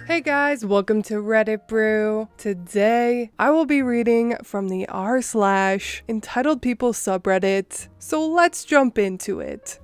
Hey guys, welcome to Reddit Brew. Today, I will be reading from the r/EntitledPeople subreddit, so let's jump into it.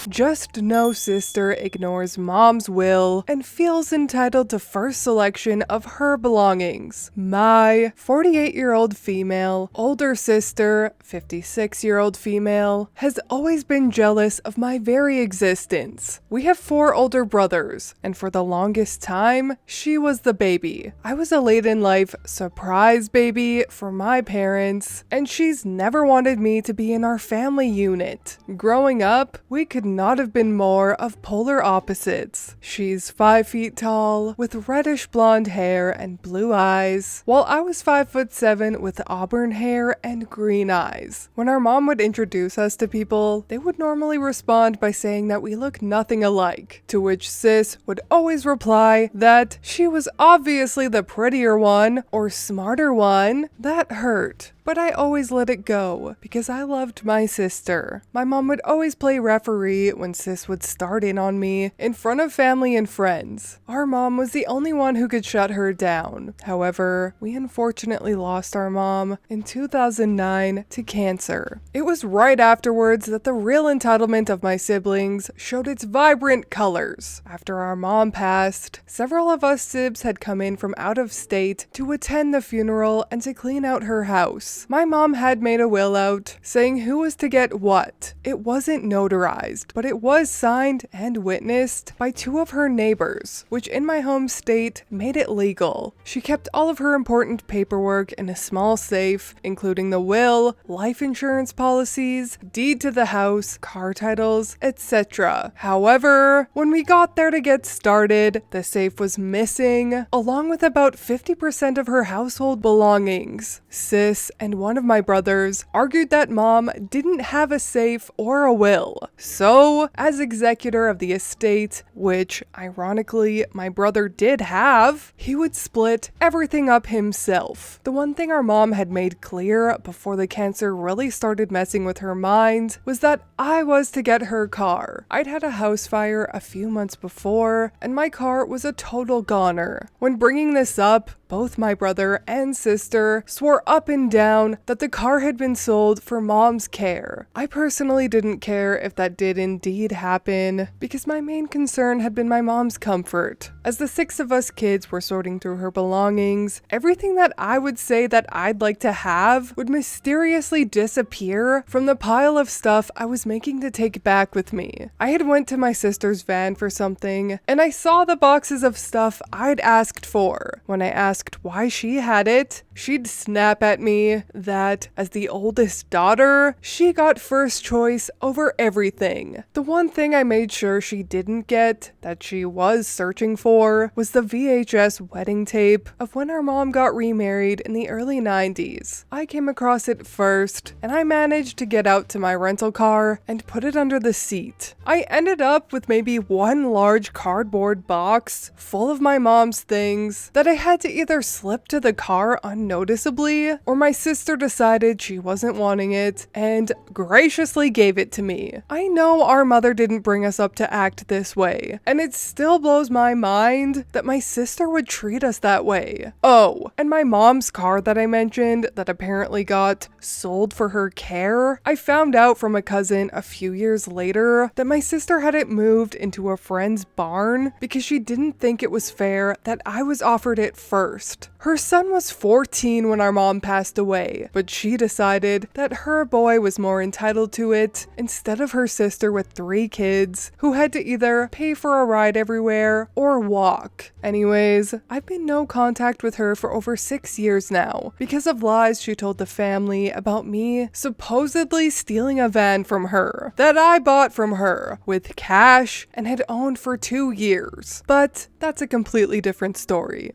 Just no sister ignores mom's will and feels entitled to first selection of her belongings. My 48-year-old female, older sister, 56-year-old female, has always been jealous of my very existence. We have 4 older brothers, and for the longest time, she was the baby. I was a late-in-life surprise baby for my parents, and she's never wanted me to be in our family unit. Growing up, we could not have been more of polar opposites. She's 5 feet tall, with reddish blonde hair and blue eyes, while I was 5'7" with auburn hair and green eyes. When our mom would introduce us to people, they would normally respond by saying that we look nothing alike, to which sis would always reply that she was obviously the prettier one or smarter one. That hurt. But I always let it go, because I loved my sister. My mom would always play referee when sis would start in on me, in front of family and friends. Our mom was the only one who could shut her down. However, we unfortunately lost our mom in 2009 to cancer. It was right afterwards that the real entitlement of my siblings showed its vibrant colors. After our mom passed, several of us sibs had come in from out of state to attend the funeral and to clean out her house. My mom had made a will out, saying who was to get what. It wasn't notarized, but it was signed and witnessed by 2 of her neighbors, which in my home state made it legal. She kept all of her important paperwork in a small safe, including the will, life insurance policies, deed to the house, car titles, etc. However, when we got there to get started, the safe was missing, along with about 50% of her household belongings. Sis and one of my brothers argued that mom didn't have a safe or a will. So, as executor of the estate, which ironically my brother did have, he would split everything up himself. The one thing our mom had made clear before the cancer really started messing with her mind was that I was to get her car. I'd had a house fire a few months before, and my car was a total goner. When bringing this up, both my brother and sister swore up and down that the car had been sold for mom's care. I personally didn't care if that did indeed happen, because my main concern had been my mom's comfort. As the 6 of us kids were sorting through her belongings, everything that I would say that I'd like to have would mysteriously disappear from the pile of stuff I was making to take back with me. I had went to my sister's van for something, and I saw the boxes of stuff I'd asked for. When I asked why she had it, she'd snap at me that, as the oldest daughter, she got first choice over everything. The one thing I made sure she didn't get, that she was searching for, was the VHS wedding tape of when our mom got remarried in the early 90s. I came across it first, and I managed to get out to my rental car and put it under the seat. I ended up with maybe one large cardboard box full of my mom's things that I had to either slip to the car unnoticeably, or my sister decided she wasn't wanting it and graciously gave it to me. I know our mother didn't bring us up to act this way, and it still blows my mind that my sister would treat us that way. Oh, and my mom's car that I mentioned that apparently got sold for her care, I found out from a cousin a few years later that my sister had it moved into a friend's barn because she didn't think it was fair that I was offered it first. Her son was 14 when our mom passed away, but she decided that her boy was more entitled to it instead of her sister with 3 kids who had to either pay for a ride everywhere or walk. Anyways, I've been no contact with her for over 6 years now because of lies she told the family about me supposedly stealing a van from her that I bought from her with cash and had owned for 2 years. But that's a completely different story.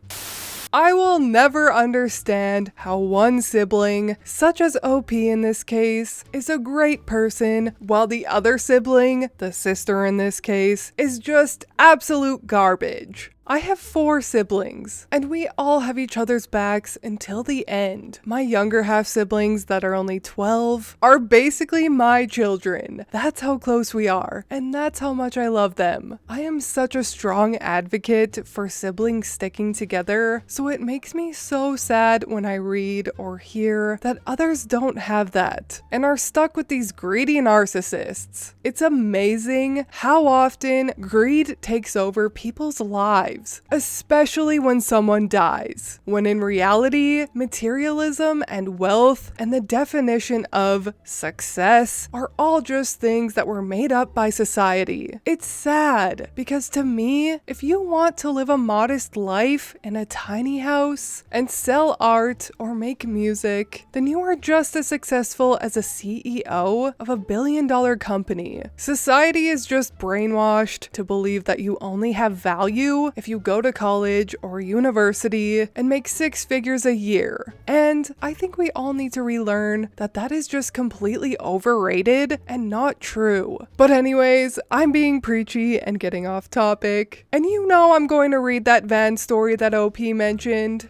I will never understand how one sibling, such as OP in this case, is a great person, while the other sibling, the sister in this case, is just absolute garbage. I have 4 siblings, and we all have each other's backs until the end. My younger half siblings that are only 12 are basically my children. That's how close we are, and that's how much I love them. I am such a strong advocate for siblings sticking together, so it makes me so sad when I read or hear that others don't have that and are stuck with these greedy narcissists. It's amazing how often greed takes over people's lives, especially when someone dies, when in reality, materialism and wealth and the definition of success are all just things that were made up by society. It's sad because to me, if you want to live a modest life in a tiny house and sell art or make music, then you are just as successful as a CEO of a billion-dollar company. Society is just brainwashed to believe that you only have value if you go to college or university and make 6 figures a year. And I think we all need to relearn that that is just completely overrated and not true. But anyways, I'm being preachy and getting off topic. And you know I'm going to read that van story that OP mentioned.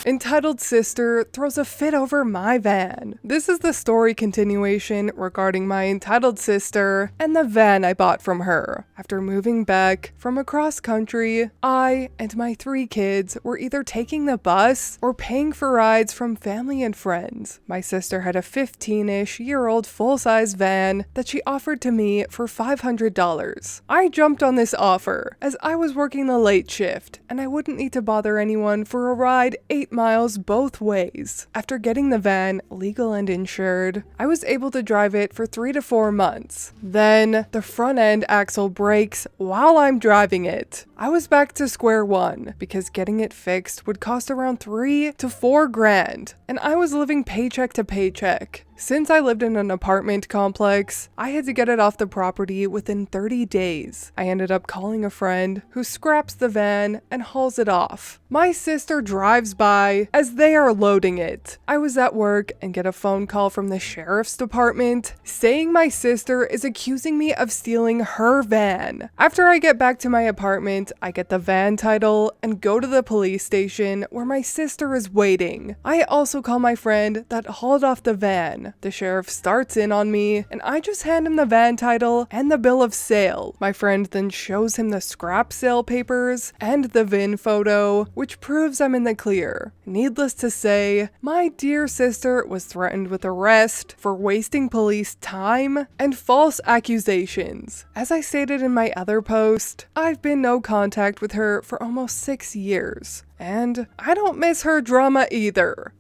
Entitled sister throws a fit over my van. This is the story continuation regarding my entitled sister and the van I bought from her. After moving back from across country, I and my 3 kids were either taking the bus or paying for rides from family and friends. My sister had a 15-ish-year-old full-size van that she offered to me for $500. I jumped on this offer as I was working the late shift and I wouldn't need to bother anyone for a ride 8 miles both ways. After getting the van legal and insured, I was able to drive it for 3 to 4 months. Then the front end axle breaks while I'm driving it. I was back to square one because getting it fixed would cost around 3 to 4 grand, and I was living paycheck to paycheck. Since I lived in an apartment complex, I had to get it off the property within 30 days. I ended up calling a friend who scraps the van and hauls it off. My sister drives by as they are loading it. I was at work and get a phone call from the sheriff's department saying my sister is accusing me of stealing her van. After I get back to my apartment, I get the van title and go to the police station where my sister is waiting. I also call my friend that hauled off the van. The sheriff starts in on me, and I just hand him the van title and the bill of sale. My friend then shows him the scrap sale papers and the VIN photo, which proves I'm in the clear. Needless to say, my dear sister was threatened with arrest for wasting police time and false accusations. As I stated in my other post, I've been no contact with her for almost 6 years, and I don't miss her drama either.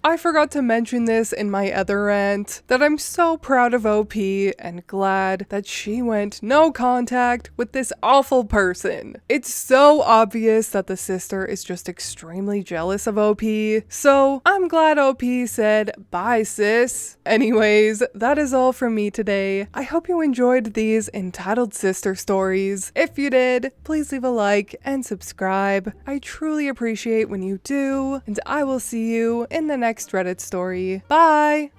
I forgot to mention this in my other rant, that I'm so proud of OP and glad that she went no contact with this awful person. It's so obvious that the sister is just extremely jealous of OP, so I'm glad OP said bye sis. Anyways, that is all from me today. I hope you enjoyed these entitled sister stories. If you did, please leave a like and subscribe. I truly appreciate when you do, and I will see you in the next Reddit story. Bye!